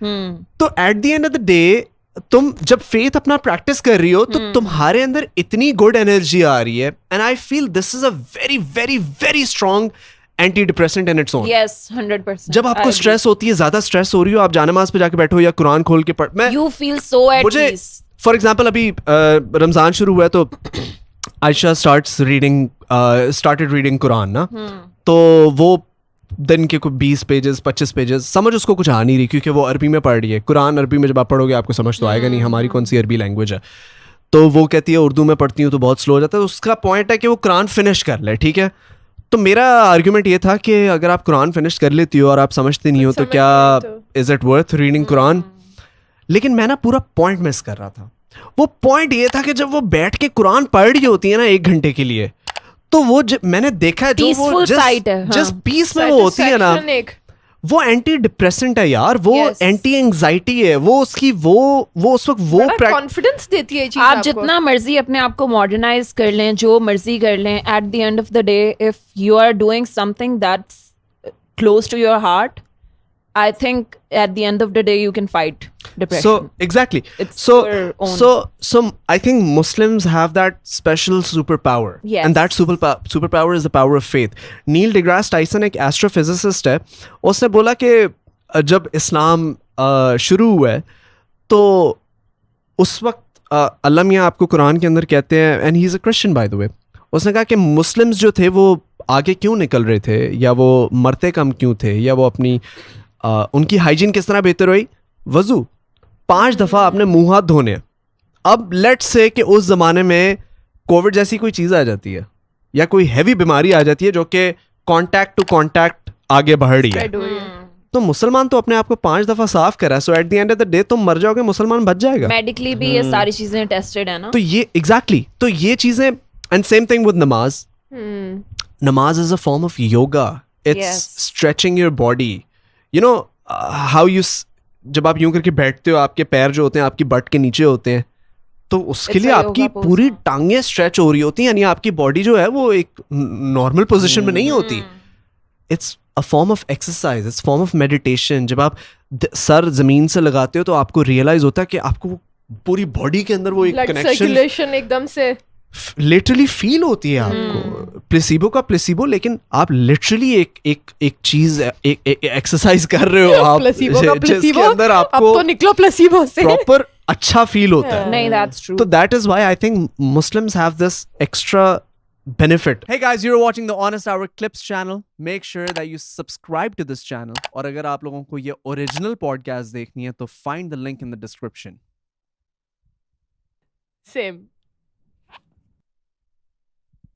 تو at the end of the day تم جب فیتھ اپنا پریکٹس کر رہی ہو تو تمہارے اندر اتنی گڈ انرجی آ رہی ہے, and I feel this is a very very very strong antidepressant in its own. Yes, 100%. جب آپ کو اسٹریس ہوتی ہے, زیادہ اسٹریس ہو رہی ہو, آپ جانماز پہ جا کے بیٹھو یا قرآن کھول کے پڑھ, میں You feel so at مجھے peace. فار ایگزامپل ابھی رمضان شروع ہوا ہے تو عائشہ اسٹارٹڈ ریڈنگ قرآن نا, تو وہ دن کے کوئی 20 پیجز 25 پیجز سمجھ اس کو کچھ آ نہیں رہی, کیونکہ وہ عربی میں پڑھ رہی ہے. قرآن عربی میں جب آپ پڑھو گے آپ کو سمجھ تو آئے گا نہیں, ہماری کون سی عربی لینگویج ہے. تو وہ کہتی ہے اردو میں پڑھتی ہوں تو بہت سلو ہو جاتا ہے. اس کا پوائنٹ ہے کہ وہ قرآن فنش کر لے, ٹھیک ہے. تو میرا آرگیومنٹ یہ تھا کہ اگر آپ قرآن فنش کر لیتی ہو اور آپ سمجھتے نہیں ہو تو کیا از اٹ ورتھ ریڈنگ قرآن. لیکن میں نا پورا پوائنٹ مس کر رہا تھا. وہ پوائنٹ یہ تھا کہ جب وہ بیٹھ کے قرآن پڑھ رہی ہوتی ہے نا 1 گھنٹے کے لیے, تو وہ میں نے دیکھا ہے جو وہ جس پیس میں وہ ہوتی ہے نا, وہ اینٹی ڈپریسنٹ ہے یار, وہ اینٹی اینگزائٹی ہے, وہ اس کی وہ اس وقت وہ کانفیڈنس دیتی ہے. آپ جتنا مرضی اپنے آپ کو ماڈرنائز کر لیں, جو مرضی کر لیں, at the end of the day if you are doing something that's close to your heart, I think at the end of the day you can fight depression. So exactly. So I think Muslims have that special superpower. Yes. And that superpower is the power of faith. Neil deGrasse Tyson ایک astrophysicist ہے, اس نے بولا کہ جب اسلام شروع ہوا ہے تو اس وقت اللہ میاں آپ کو قرآن کے اندر کہتے ہیں, and he is a Christian by the way, اس نے کہا کہ مسلمز جو تھے وہ آگے کیوں نکل رہے تھے, یا وہ مرتے کم کیوں تھے, یا وہ اپنی ان کی ہائیجین کس طرح بہتر ہوئی. وضو 5 دفعہ آپ نے منہ ہاتھ دھونے. اب لیٹ سے کہ اس زمانے میں کووڈ جیسی کوئی چیز آ جاتی ہے یا کوئی ہیوی بیماری آ جاتی ہے جو کہ کانٹیکٹ ٹو کانٹیکٹ آگے بڑھ رہی ہے, تو مسلمان تو اپنے آپ کو 5 دفعہ صاف کرا ہے. So at the end of the day تم مر جاؤ گے, مسلمان بچ جائے گا. میڈیکلی بھی یہ ساری چیزیں ٹیسٹڈ ہیں نا. تو یہ ایگزیکٹلی, تو یہ چیزیں, and same thing with namaz. Namaz is a form of yoga, it's stretching your body. You know how you, جب آپ یوں کر کے بیٹھتے ہو آپ کے پیر جو ہوتے ہیں آپ کی بٹ کے نیچے ہوتے ہیں, تو اس کے لیے آپ کی پوری ٹانگیں اسٹریچ ہو رہی ہوتی ہیں, یعنی آپ کی باڈی جو ہے وہ ایک نارمل پوزیشن میں نہیں ہوتی. It's a form of exercise, it's form of meditation. جب آپ سر زمین سے لگاتے ہو تو آپ کو ریئلائز ہوتا ہے کہ آپ کو پوری باڈی کے اندر وہ ایک کنیکشن ایک دم سے لٹرلی فیل ہوتی ہے آپ کو. پلیسیبو کا پلیسیبو, لیکن آپ لٹرلی ایک چیز ایکسرسائز کر رہے ہو آپ, جس کے اندر آپ کو نکلو پلیسیبو سے پراپر اچھا فیل ہوتا ہے. نہیں, that's true. تو that is why I think Muslims have this extra benefit. Hey guys, you're watching the Honest Hour Clips channel. Make sure that you subscribe to this channel. اور اگر آپ لوگوں کو یہ اوریجنل پوڈکاسٹ دیکھنی ہے تو find the link in the description. Same.